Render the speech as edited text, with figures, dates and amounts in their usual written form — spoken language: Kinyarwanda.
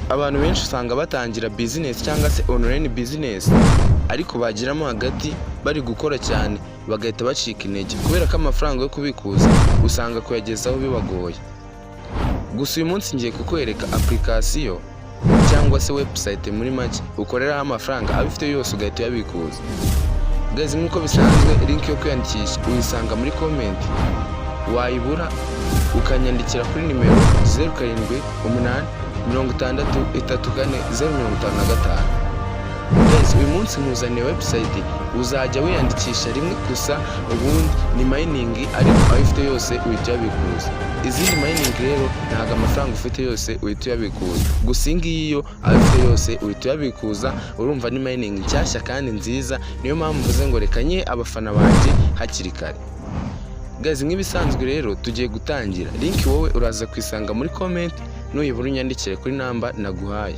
Abantu benshi usanga batangira business cyangwa se online business ariko bagiramo hagati bari gukora cyane bagahita bacika intege kubera ko amafaranga yo kubikuza usanga kuyagezaho bibagoye. Gusa uyu munsi ngiye kukwereka application cyangwa se website muri make ukoreraho amafaranga abifite yose ugahita uyabikuza. Guys, nk'uko bisanzwe link yo kwiyandikisha uyisanga muri comment, wayibura ukanyandikira kuri nimero 0788 63 055. Guys, uyu munsi nkuzaniye website uzajya wiyandikisha rimwe gusa, ubundi ni mining ariko abifite yose uhita uyabikuza. Izindi mining rero ntago amafaranga ufite yose uhita uyabikuza, gusa ingiyo abifite yose uhita uyabikuza. Urumva ni mining nshyashya kandi nziza, niyo mpamvu mvuze ngo reka nye abafana banjye hakiri kare. Guys, nk'ibisanzwe rero tugiye gutangira. Link wowe uraza kwisanga muri comment, nuyibura unyandikire kuri namba naguhaye.